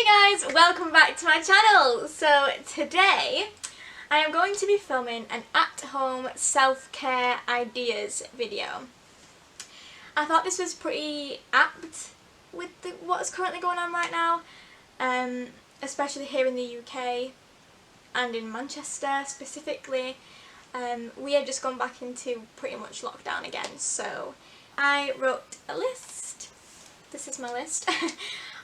Hey guys, welcome back to my channel. So today I am going to be filming an at-home self-care ideas video. I thought this was pretty apt with what's currently going on right now, especially here in the UK and in Manchester specifically. We have just gone back into pretty much lockdown again, so I wrote a list. This is my list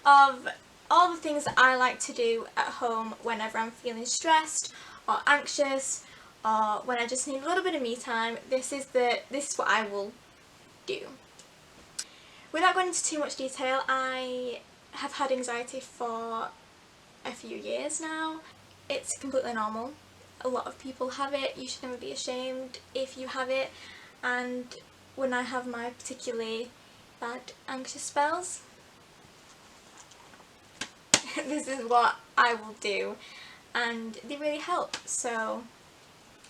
of all the things that I like to do at home whenever I'm feeling stressed or anxious or when I just need a little bit of me time. This is what I will do. Without going into too much detail, I have had anxiety for a few years now. It's completely normal. A lot of people have it. You should never be ashamed if you have it. And when I have my particularly bad anxious spells, this is what I will do, and they really help. So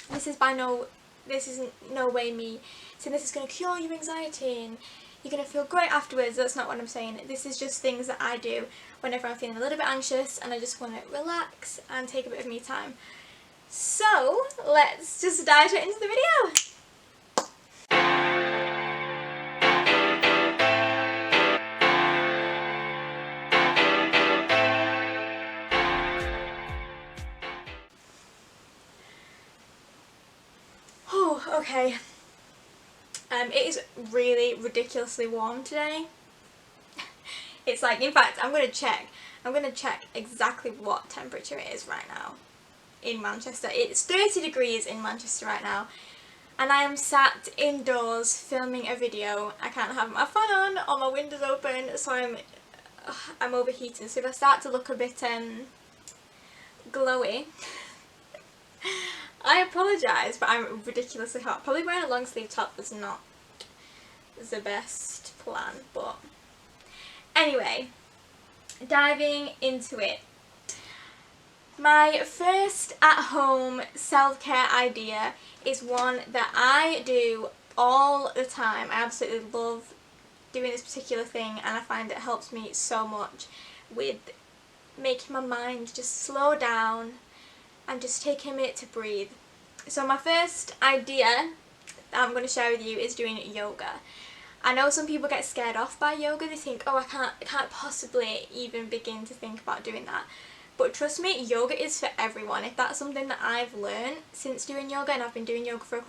this isn't no way me saying this is going to cure your anxiety and you're going to feel great afterwards. That's not what I'm saying. This is just things that I do whenever I'm feeling a little bit anxious and I just want to relax and take a bit of me time. So let's just dive straight into the video. Okay, it is really ridiculously warm today. It's like, in fact, I'm going to check exactly what temperature it is right now in Manchester. It's 30 degrees in Manchester right now, and I am sat indoors filming a video. I can't have my fan on or my windows open, so I'm overheating. So if I start to look a bit glowy, I apologise, but I'm ridiculously hot. Probably wearing a long sleeve top was not the best plan, but anyway, diving into it. My first at-home self-care idea is one that I do all the time. I absolutely love doing this particular thing, and I find it helps me so much with making my mind just slow down and just taking a minute to breathe. So my first idea that I'm going to share with you is doing yoga. I know some people get scared off by yoga. They think, oh, I can't possibly even begin to think about doing that. But trust me, yoga is for everyone. If that's something that I've learned since doing yoga, and I've been doing yoga for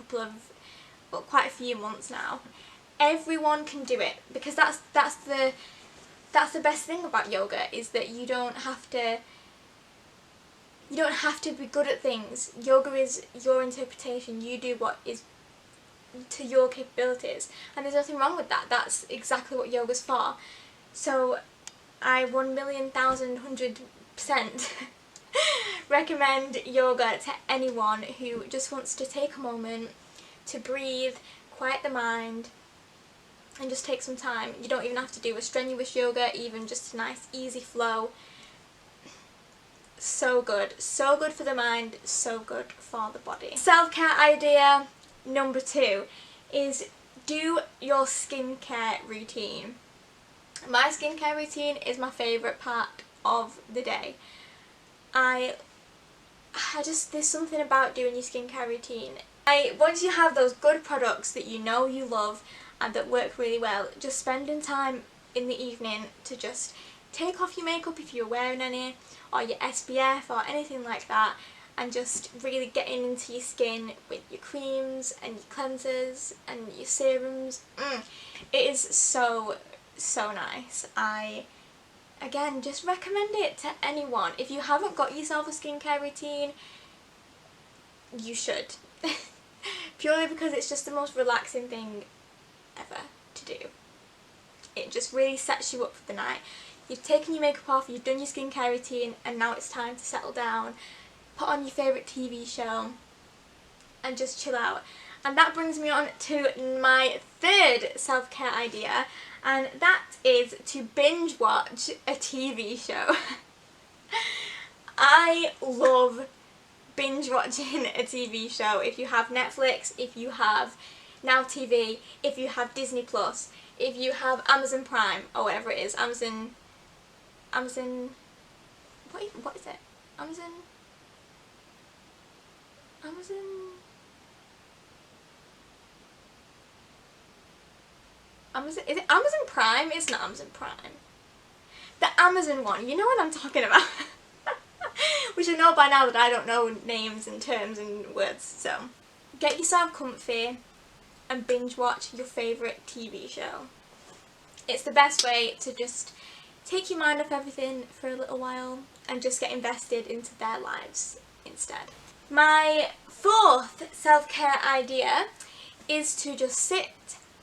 quite a few months now, everyone can do it, because that's the best thing about yoga, is that you don't have to be good at things. Yoga is your interpretation. You do what is to your capabilities, and there's nothing wrong with that. That's exactly what yoga's for. So I 1,000,100% recommend yoga to anyone who just wants to take a moment to breathe, quiet the mind, and just take some time. You don't even have to do a strenuous yoga, even just a nice easy flow. So good for the mind, so good for the body. Self-care idea number 2 is do your skincare routine. My skincare routine is my favourite part of the day. There's something about doing your skincare routine. Once you have those good products that you know you love and that work really well, just spending time in the evening to just take off your makeup if you're wearing any, or your SPF or anything like that, and just really getting into your skin with your creams and your cleansers and your serums. It is so nice. I again just recommend it to anyone. If you haven't got yourself a skincare routine, you should. Purely because it's just the most relaxing thing ever to do. It just really sets you up for the night. You've taken your makeup off, you've done your skincare routine, and now it's time to settle down, put on your favourite TV show, and just chill out. And that brings me on to my third self-care idea, and that is to binge watch a TV show. I love binge watching a TV show. If you have Netflix, if you have Now TV, if you have Disney Plus, if you have Amazon Prime, or whatever it is, Amazon what is it? Amazon, is it Amazon Prime? It's not Amazon Prime. The Amazon one, you know what I'm talking about. Which I know by now that I don't know names and terms and words, so. Get yourself comfy and binge watch your favourite TV show. It's the best way to just take your mind off everything for a little while and just get invested into their lives instead. My fourth self-care idea is to just sit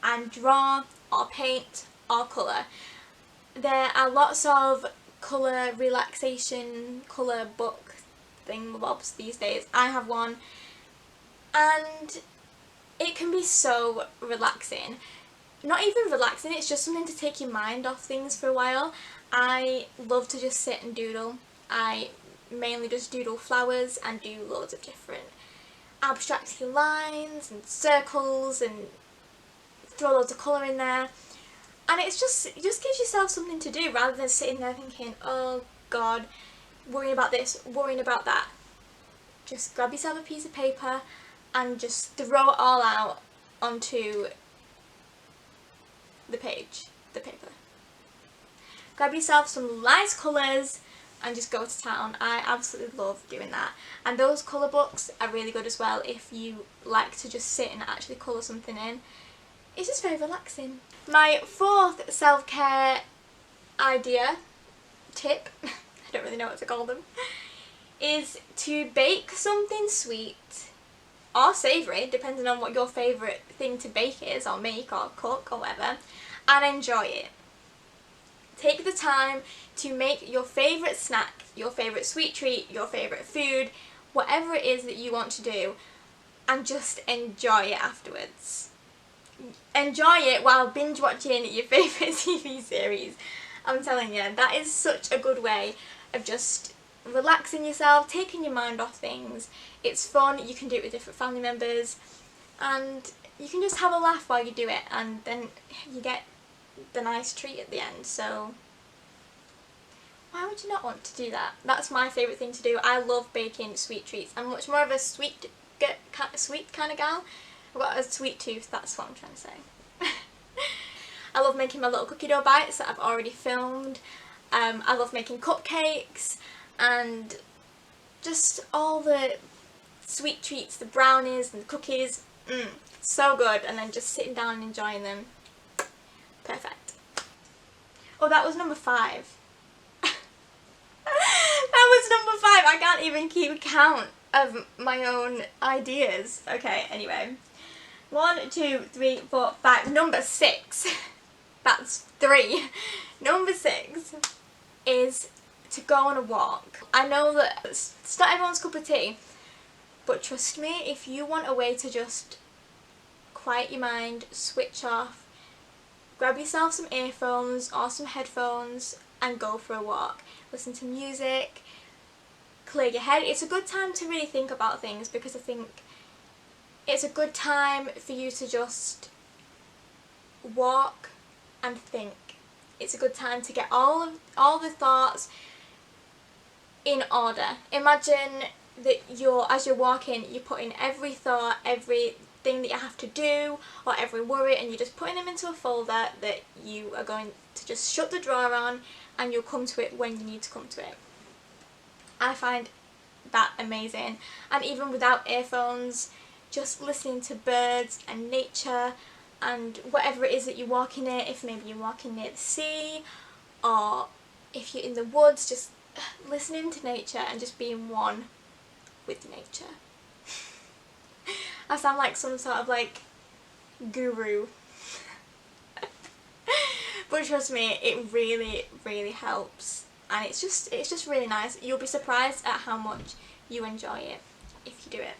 and draw or paint or colour. There are lots of colour relaxation, colour book thingamabobs these days. I have one and it can be so relaxing. Not even relaxing, it's just something to take your mind off things for a while. I love to just sit and doodle. I mainly just doodle flowers and do loads of different abstracty lines and circles and throw loads of colour in there. And it just gives yourself something to do rather than sitting there thinking, oh god, worrying about this, worrying about that. Just grab yourself a piece of paper and just throw it all out onto the page, the paper. Grab yourself some nice colours and just go to town. I absolutely love doing that. And those colour books are really good as well if you like to just sit and actually colour something in. It's just very relaxing. My fourth self-care idea, tip, I don't really know what to call them, is to bake something sweet or savoury, depending on what your favourite thing to bake is, or make, or cook, or whatever, and enjoy it. Take the time to make your favourite snack, your favourite sweet treat, your favourite food, whatever it is that you want to do, and just enjoy it afterwards. Enjoy it while binge watching your favourite TV series. I'm telling you, that is such a good way of just relaxing yourself, taking your mind off things. It's fun, you can do it with different family members, and you can just have a laugh while you do it, and then you get the nice treat at the end. So why would you not want to do that? That's my favourite thing to do. I love baking sweet treats. I'm much more of a sweet kind of gal. I've got a sweet tooth, that's what I'm trying to say. I love making my little cookie dough bites that I've already filmed. I love making cupcakes and just all the sweet treats, the brownies and the cookies. So good. And then just sitting down and enjoying them. Perfect. Oh, that was number 5. That was number 5. I can't even keep count of my own ideas. Okay, anyway. 1, 2, 3, 4, 5. Number 6. That's 3. Number 6 is to go on a walk. I know that it's not everyone's cup of tea, but trust me, if you want a way to just quiet your mind, switch off, grab yourself some earphones or some headphones and go for a walk. Listen to music, clear your head. It's a good time to really think about things, because I think it's a good time for you to just walk and think. It's a good time to get all the thoughts in order. Imagine that as you're walking, you're putting every thought, everything that you have to do, or every worry, and you're just putting them into a folder that you are going to just shut the drawer on, and you'll come to it when you need to come to it. I find that amazing. And even without earphones, just listening to birds and nature and whatever it is that you're walking near, if maybe you're walking near the sea, or if you're in the woods, just listening to nature and just being one with nature. I sound like some sort of like guru. But trust me, it really, really helps, and it's just really nice. You'll be surprised at how much you enjoy it if you do it.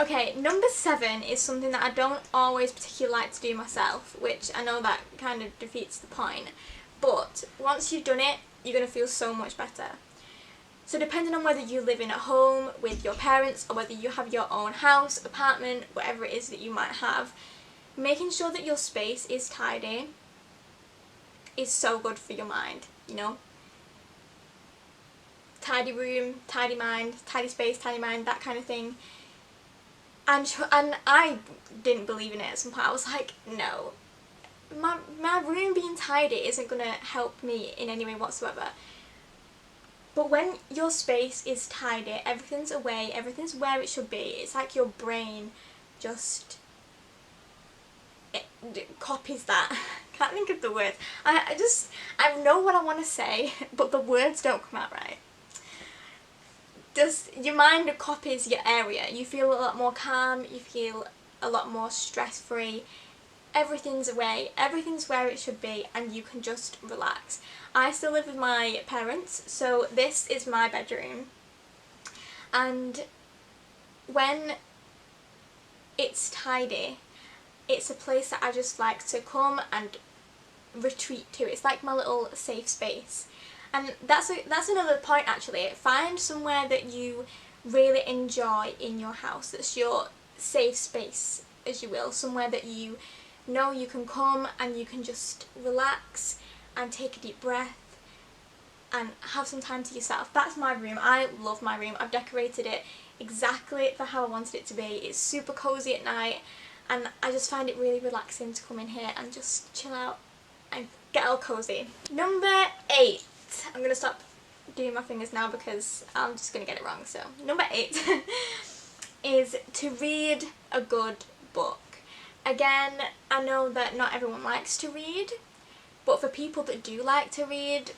Okay, number 7 is something that I don't always particularly like to do myself, which I know that kind of defeats the point, but once you've done it, you're going to feel so much better. So depending on whether you live in a home with your parents or whether you have your own house, apartment, whatever it is that you might have, making sure that your space is tidy is so good for your mind, you know. tidy room, tidy mind, tidy space, tidy mind, that kind of thing. And I didn't believe in it at some point. I was like, no, my room being tidy isn't going to help me in any way whatsoever. But when your space is tidy, everything's away, everything's where it should be. It's like your brain just it copies that. Can't think of the words. I know what I want to say, but the words don't come out right. Just your mind copies your area. You feel a lot more calm, you feel a lot more stress free. Everything's away, everything's where it should be, and you can just relax. I still live with my parents, so this is my bedroom, and when it's tidy, it's a place that I just like to come and retreat to. It's like my little safe space. And that's another point actually. Find somewhere that you really enjoy in your house, that's your safe space, as you will, somewhere that you know you can come and you can just relax and take a deep breath and have some time to yourself. That's my room. I love my room. I've decorated it exactly for how I wanted it to be. It's super cozy at night, and I just find it really relaxing to come in here and just chill out and get all cozy. Number 8. I'm going to stop doing my fingers now because I'm just going to get it wrong. So number 8 is to read a good book. Again, I know that not everyone likes to read, but for people that do like to read,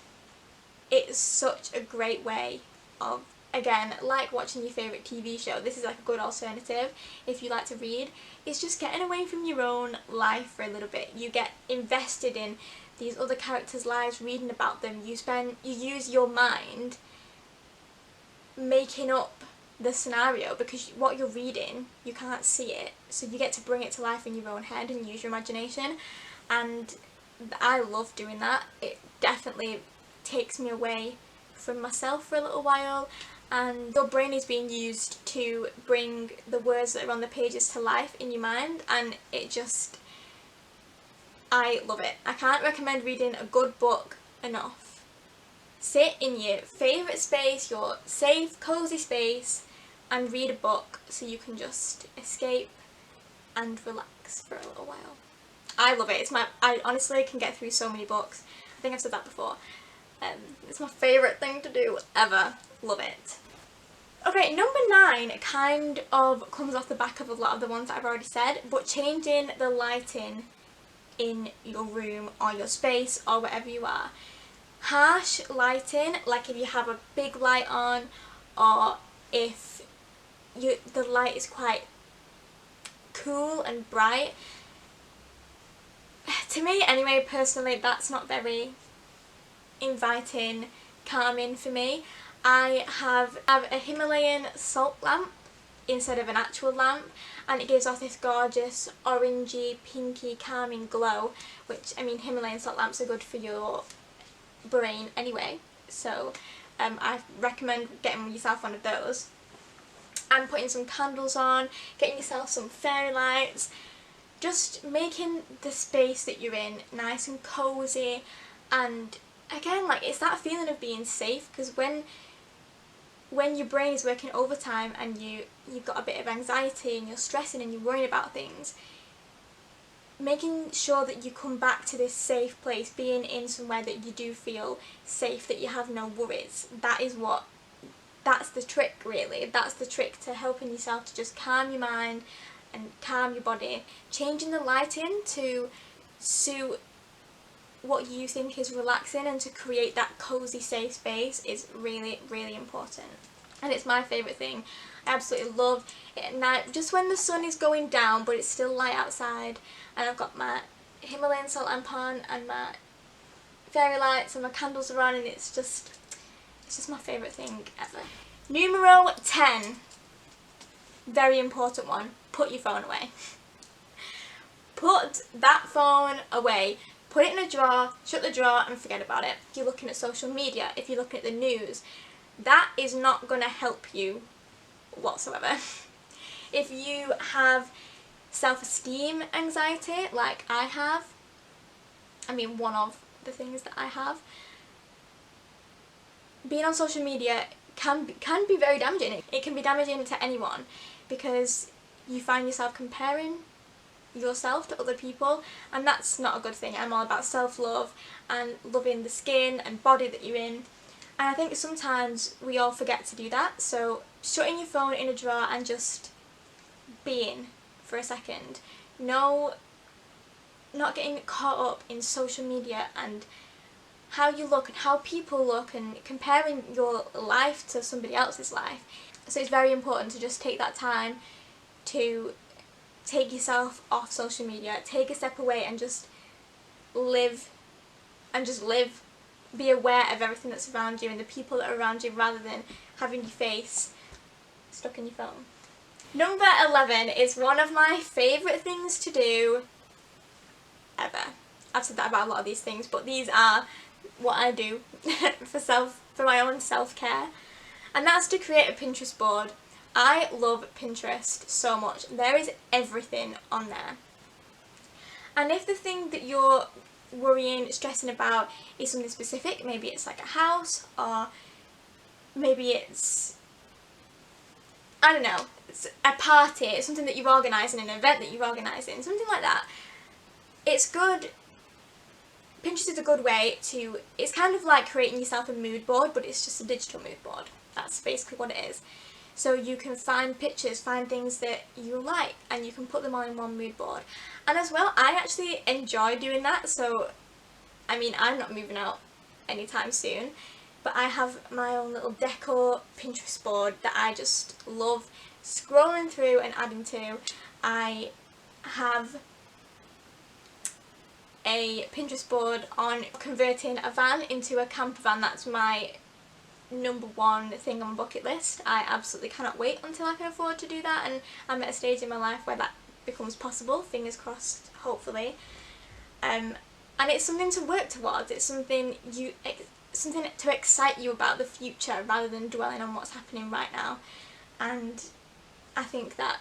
it's such a great way of, again, like watching your favourite TV show, this is like a good alternative if you like to read. It's just getting away from your own life for a little bit. You get invested in these other characters' lives, reading about them. You use your mind making up the scenario, because what you're reading, you can't see it, so you get to bring it to life in your own head and use your imagination, and I love doing that. It definitely takes me away from myself for a little while, and your brain is being used to bring the words that are on the pages to life in your mind, and it just, I love it. I can't recommend reading a good book enough. Sit in your favourite space, your safe, cosy space, and read a book so you can just escape and relax for a little while. I love it. I honestly can get through so many books. I think I've said that before. It's my favourite thing to do ever. Love it. Okay, number 9 kind of comes off the back of a lot of the ones that I've already said, but changing the lighting in your room or your space or wherever you are. Harsh lighting, like if you have a big light on, or if the light is quite cool and bright. To me anyway, personally, that's not very inviting, calming for me. I have a Himalayan salt lamp instead of an actual lamp, and it gives off this gorgeous orangey, pinky, calming glow, which, I mean, Himalayan salt lamps are good for your brain anyway, so I recommend getting yourself one of those. And putting some candles on, getting yourself some fairy lights, just making the space that you're in nice and cozy. And again, like, it's that feeling of being safe, because when your brain is working overtime and you've got a bit of anxiety and you're stressing and you're worrying about things, making sure that you come back to this safe place, being in somewhere that you do feel safe, that you have no worries, that's the trick really. That's the trick to helping yourself to just calm your mind and calm your body. Changing the lighting to suit what you think is relaxing and to create that cozy safe space is really, really important. And it's my favourite thing. I absolutely love it at night, just when the sun is going down but it's still light outside, and I've got my Himalayan salt lamp on and my fairy lights and my candles are on, and it's just my favourite thing ever. Numero 10. Very important one. Put your phone away. Put that phone away. Put it in a drawer, shut the drawer and forget about it. If you're looking at social media, if you're looking at the news, that is not going to help you whatsoever. If you have self-esteem anxiety, like I have, I mean one of the things that I have, being on social media can be very damaging. It can be damaging to anyone because you find yourself comparing yourself to other people, and that's not a good thing. I'm all about self-love and loving the skin and body that you're in, and I think sometimes we all forget to do that. So shutting your phone in a drawer and just being for a second. No, not getting caught up in social media and how you look and how people look and comparing your life to somebody else's life. So it's very important to just take that time to take yourself off social media, take a step away and just live, be aware of everything that's around you and the people that are around you rather than having your face stuck in your phone. Number 11 is one of my favourite things to do ever. I've said that about a lot of these things, but these are what I do for my own self-care, and that's to create a Pinterest board. I love Pinterest so much. There is everything on there. And if the thing that you're worrying, stressing about is something specific, maybe it's like a house, or maybe it's, I don't know, it's a party, it's something that you're organising, an event that you're organising, something like that. It's good. Pinterest is a good way to, it's kind of like creating yourself a mood board, but it's just a digital mood board. That's basically what it is. So you can find pictures, find things that you like, and you can put them all in one mood board. And as well, I actually enjoy doing that. So, I mean, I'm not moving out anytime soon, but I have my own little decor Pinterest board that I just love scrolling through and adding to. I have a Pinterest board on converting a van into a camper van. That's my number one thing on my bucket list. I absolutely cannot wait until I can afford to do that, and I'm at a stage in my life where that becomes possible, fingers crossed, hopefully. And it's something to work towards. It's something to excite you about the future rather than dwelling on what's happening right now, and I think that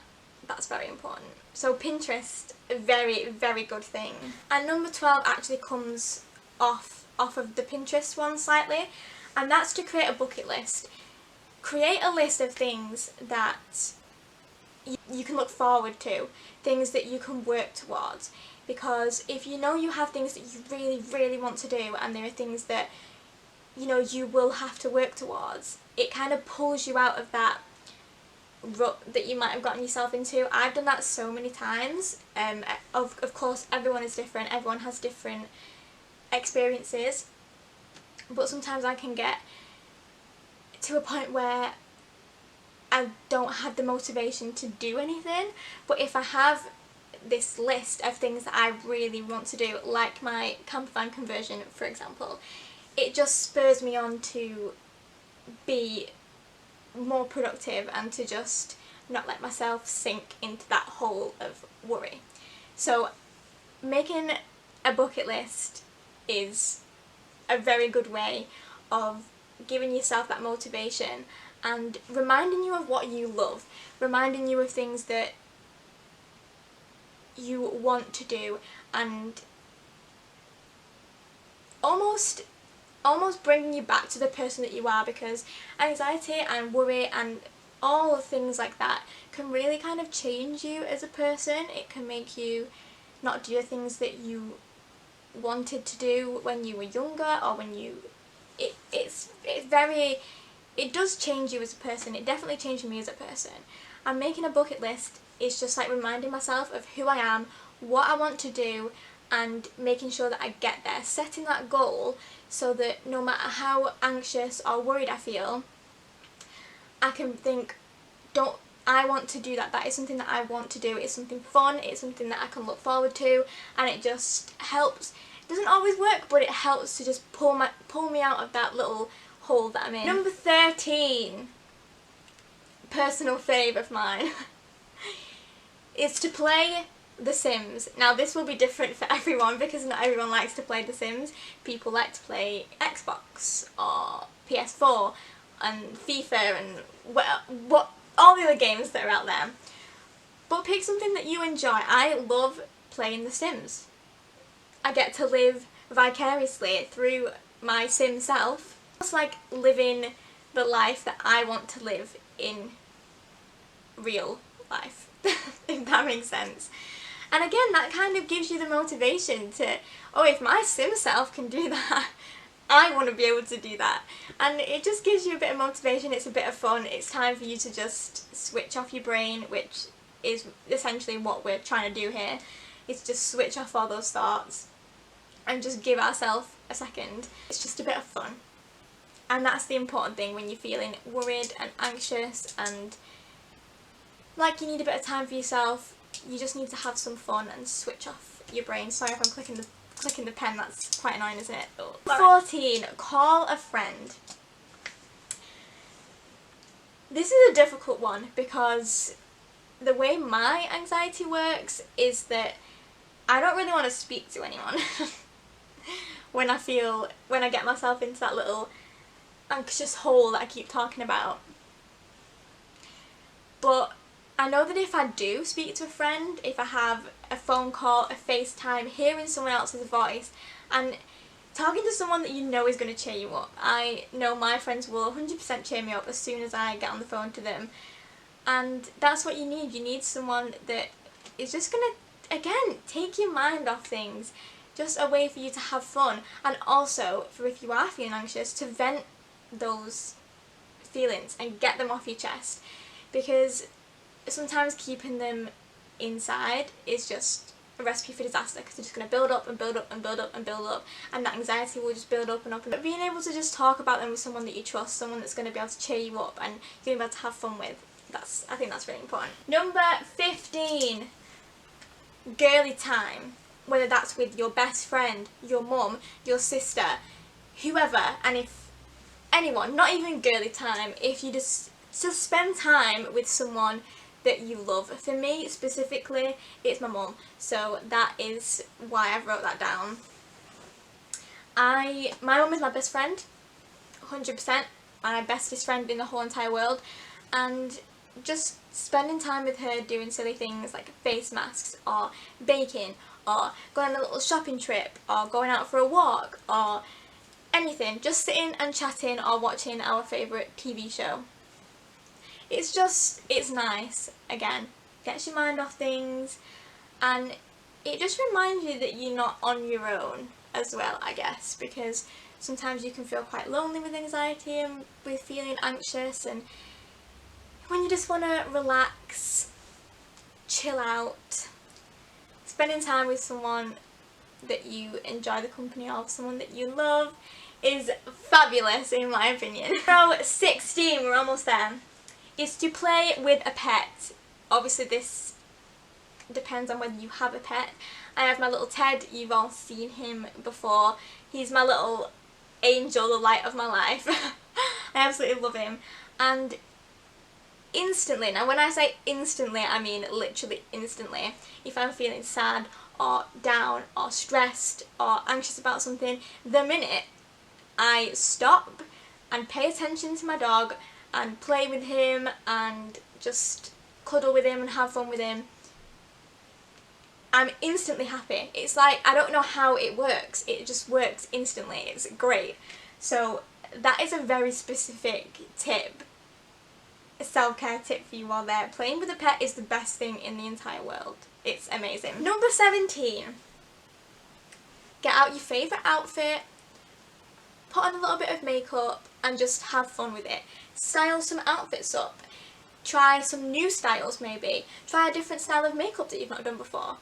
that's very important. So Pinterest, a very, very good thing. And number 12 actually comes off of the Pinterest one slightly, and that's to create a bucket list. Create a list of things that you can look forward to, things that you can work towards, because if you know you have things that you really, really want to do, and there are things that you know you will have to work towards, it kind of pulls you out of that rut that you might have gotten yourself into. I've done that so many times. Of course, everyone is different, everyone has different experiences, but sometimes I can get to a point where I don't have the motivation to do anything, but if I have this list of things that I really want to do, like my camper van conversion for example, it just spurs me on to be more productive and to just not let myself sink into that hole of worry. So making a bucket list is a very good way of giving yourself that motivation and reminding you of what you love, reminding you of things that you want to do, and almost bringing you back to the person that you are, because anxiety and worry and all things like that can really kind of change you as a person. It can make you not do the things that you wanted to do when you were younger, or when you it does change you as a person. It definitely changed me as a person. And making a bucket list is just like reminding myself of who I am, what I want to do, and making sure that I get there, setting that goal so that no matter how anxious or worried I feel, I can think, I want to do that. That is something that I want to do. It's something fun, it's something that I can look forward to, and it just helps. It doesn't always work, but it helps to just pull me out of that little hole that I'm in. Number 13, personal fave of mine, is to play The Sims. Now this will be different for everyone because not everyone likes to play The Sims. People like to play Xbox or PS4 and FIFA and what all the other games that are out there. But pick something that you enjoy. I love playing The Sims. I get to live vicariously through my Sim self. It's like living the life that I want to live in real life, if that makes sense. And again, that kind of gives you the motivation to, oh, if my sim self can do that, I want to be able to do that. And it just gives you a bit of motivation, it's a bit of fun, it's time for you to just switch off your brain, which is essentially what we're trying to do here, is just switch off all those thoughts and just give ourselves a second. It's just a bit of fun. And that's the important thing when you're feeling worried and anxious and like you need a bit of time for yourself. You just need to have some fun and switch off your brain. Sorry if I'm clicking the pen, that's quite annoying, isn't it? Oh, 14. Call a friend. This is a difficult one because the way my anxiety works is that I don't really want to speak to anyone when I get myself into that little anxious hole that I keep talking about. But I know that if I do speak to a friend, if I have a phone call, a FaceTime, hearing someone else's voice and talking to someone that you know is going to cheer you up. I know my friends will 100% cheer me up as soon as I get on the phone to them. And that's what you need. You need someone that is just going to, again, take your mind off things. Just a way for you to have fun. And also, for if you are feeling anxious, to vent those feelings and get them off your chest. Because sometimes keeping them inside is just a recipe for disaster, because they're just going to build up and build up and build up and build up, and that anxiety will just build up and up. But being able to just talk about them with someone that you trust, someone that's going to be able to cheer you up and you're going to be able to have fun with, I think that's really important. Number 15, girly time. Whether that's with your best friend, your mum, your sister, whoever, and if anyone, not even girly time, if you just spend time with someone that you love. For me specifically, it's my mum, so that is why I've wrote that down. My mum is my best friend, 100%, my bestest friend in the whole entire world, and just spending time with her doing silly things like face masks or baking or going on a little shopping trip or going out for a walk or anything, just sitting and chatting or watching our favourite TV show. It's nice, again, gets your mind off things, and it just reminds you that you're not on your own as well, I guess, because sometimes you can feel quite lonely with anxiety and with feeling anxious, and when you just want to relax, chill out, spending time with someone that you enjoy the company of, someone that you love, is fabulous in my opinion. So 16, we're almost there, is to play with a pet. Obviously this depends on whether you have a pet. I have my little Ted, you've all seen him before. He's my little angel, the light of my life. I absolutely love him. And instantly, now when I say instantly, I mean literally instantly, if I'm feeling sad or down or stressed or anxious about something, the minute I stop and pay attention to my dog and play with him and just cuddle with him and have fun with him, I'm instantly happy. It's like, I don't know how it works, it just works instantly, it's great. So that is a very specific tip, a self-care tip for you all there. Playing with a pet is the best thing in the entire world. It's amazing. Number 17, get out your favourite outfit, put on a little bit of makeup and just have fun with it. Style some outfits up. Try some new styles maybe. Try a different style of makeup that you've not done before.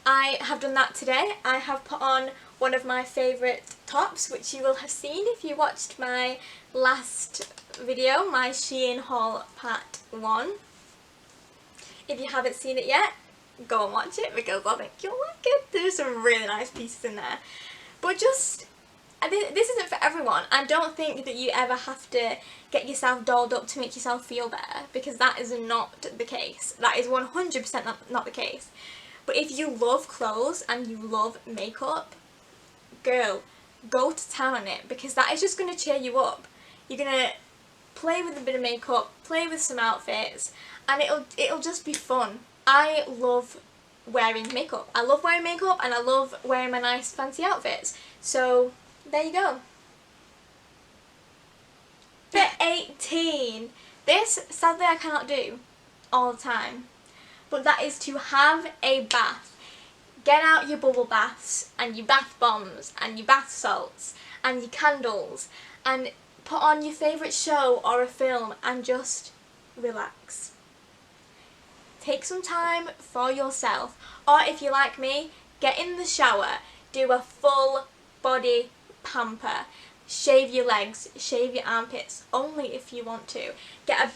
I have done that today. I have put on one of my favourite tops, which you will have seen if you watched my last video, my Shein haul part 1. If you haven't seen it yet, go and watch it because I think you'll like it. There's some really nice pieces in there. But just, this isn't for everyone. I don't think that you ever have to get yourself dolled up to make yourself feel better, because that is not the case. That is 100% not the case. But if you love clothes and you love makeup, girl, go to town on it, because that is just going to cheer you up. You're going to play with a bit of makeup, play with some outfits, and it'll just be fun. I love wearing makeup. I love wearing makeup and I love wearing my nice fancy outfits. So there you go. Number 18. This, sadly, I cannot do all the time. But that is to have a bath. Get out your bubble baths and your bath bombs and your bath salts and your candles and put on your favourite show or a film and just relax. Take some time for yourself, or if you're like me, get in the shower, do a full body pamper. Shave your legs, shave your armpits, only if you want to. Get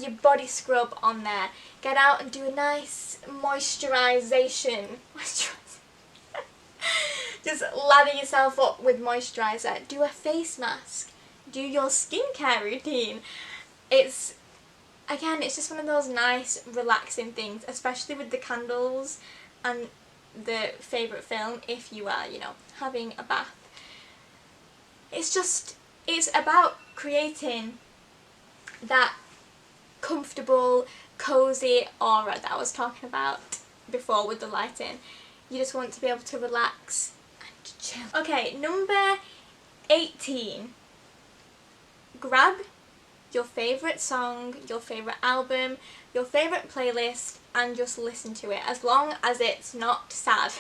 your body scrub on there. Get out and do a nice moisturisation. Just lather yourself up with moisturiser. Do a face mask. Do your skincare routine. It's just one of those nice, relaxing things, especially with the candles and the favourite film, if you are, having a bath. It's about creating that comfortable, cosy aura that I was talking about before with the lighting. You just want to be able to relax and chill. Okay, number 18. Grab your favourite song, your favourite album, your favourite playlist and just listen to it, as long as it's not sad.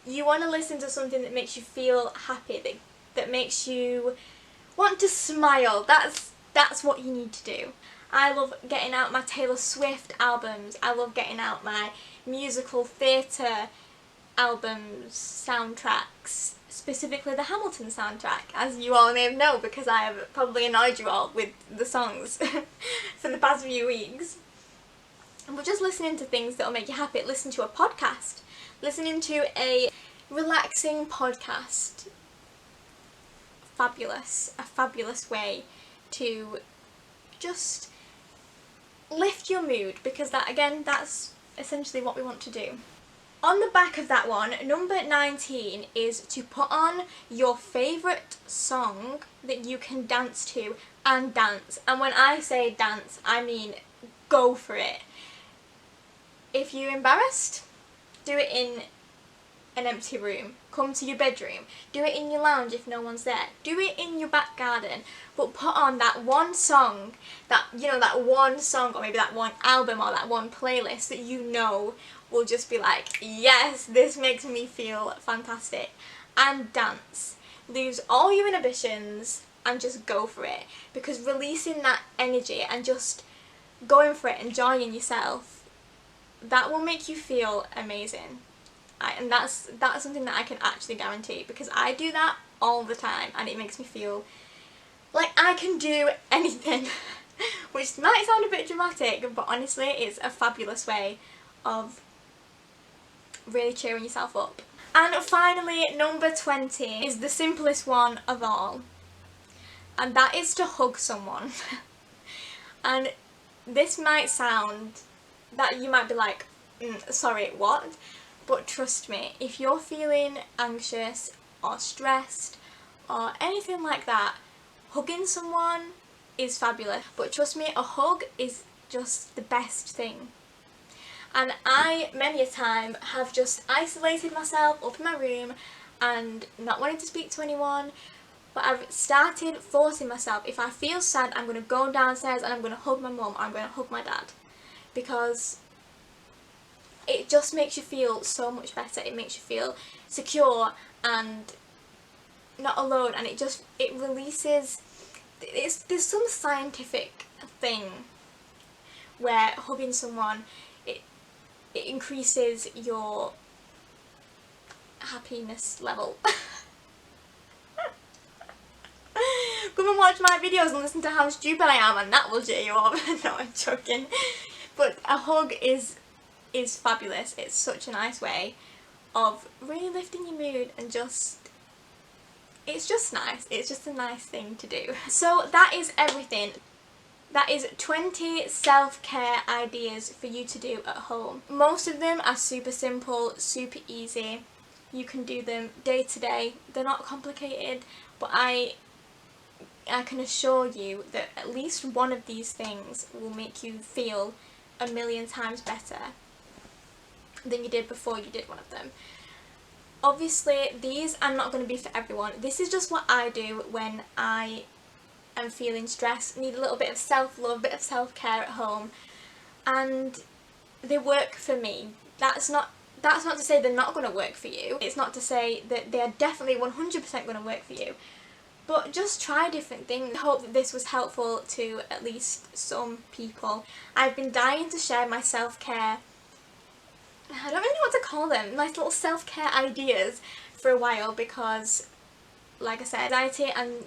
You want to listen to something that makes you feel happy, that makes you want to smile. That's what you need to do. I love getting out my Taylor Swift albums. I love getting out my musical theatre albums, soundtracks, specifically the Hamilton soundtrack, as you all may know, because I have probably annoyed you all with the songs for the past few weeks. But just listening to things that will make you happy. Listen to a podcast. Listening to a relaxing podcast. Fabulous. A fabulous way to just lift your mood, because that's essentially what we want to do. On the back of that one, number 19 is to put on your favourite song that you can dance to and dance. And when I say dance, I mean go for it. If you're embarrassed, do it in an empty room. Come to your bedroom. Do it in your lounge if no one's there. Do it in your back garden. But put on that one song, that one song, or maybe that one album or that one playlist that will just be like, yes, this makes me feel fantastic. And dance. Lose all your inhibitions and just go for it. Because releasing that energy and just going for it, enjoying yourself, that will make you feel amazing. And that's something that I can actually guarantee, because I do that all the time and it makes me feel like I can do anything. Which might sound a bit dramatic, but honestly it's a fabulous way of really cheering yourself up. And finally, number 20 is the simplest one of all, and that is to hug someone. And this might sound that you might be like, sorry, what? But trust me, if you're feeling anxious or stressed or anything like that, hugging someone is fabulous. But trust me, a hug is just the best thing. And I, many a time, have just isolated myself up in my room and not wanting to speak to anyone. But I've started forcing myself, if I feel sad, I'm going to go downstairs and I'm going to hug my mum or I'm going to hug my dad. Because it just makes you feel so much better. It makes you feel secure and not alone, and it releases, there's some scientific thing where hugging someone, it increases your happiness level. Come and watch my videos and listen to how stupid I am, and that will cheer you up. No, I'm joking. But a hug is fabulous. It's such a nice way of really lifting your mood, and it's just nice. It's just a nice thing to do. So that is everything. That is 20 self-care ideas for you to do at home. Most of them are super simple, super easy. You can do them day to day. They're not complicated, but I can assure you that at least one of these things will make you feel a million times better than you did before you did one of them. Obviously, these are not going to be for everyone. This is just what I do when I am feeling stressed, need a little bit of self-love, a bit of self-care at home, and they work for me. That's not to say they're not going to work for you. It's not to say that they are definitely 100% going to work for you. But just try different things. I hope that this was helpful to at least some people. I've been dying to share my self-care, I don't really know what to call them, my little self-care ideas for a while, because, like I said, anxiety and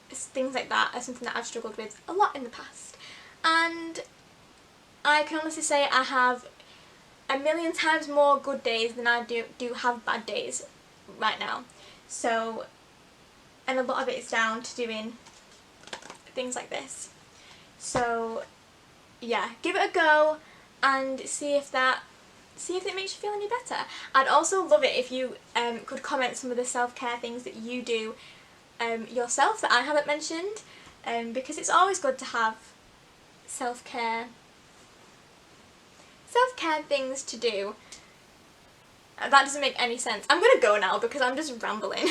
things like that are something that I've struggled with a lot in the past. And I can honestly say I have a million times more good days than I do have bad days right now. So, and a lot of it is down to doing things like this. So yeah, give it a go and see if it makes you feel any better. I'd also love it if you could comment some of the self-care things that you do yourself that I haven't mentioned, because it's always good to have self-care things to do. That doesn't make any sense. I'm gonna go now because I'm just rambling.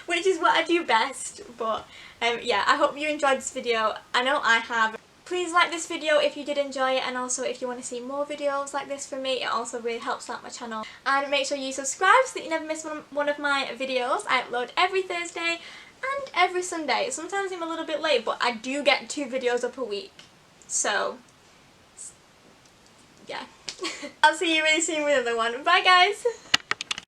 Which is what I do best, but yeah, I hope you enjoyed this video. I know I have. Please like this video if you did enjoy it, and also if you want to see more videos like this from me, it also really helps out my channel. And make sure you subscribe so that you never miss one of my videos. I upload every Thursday and every Sunday. Sometimes I'm a little bit late, but I do get 2 videos up a week. So, yeah. I'll see you really soon with another one. Bye guys!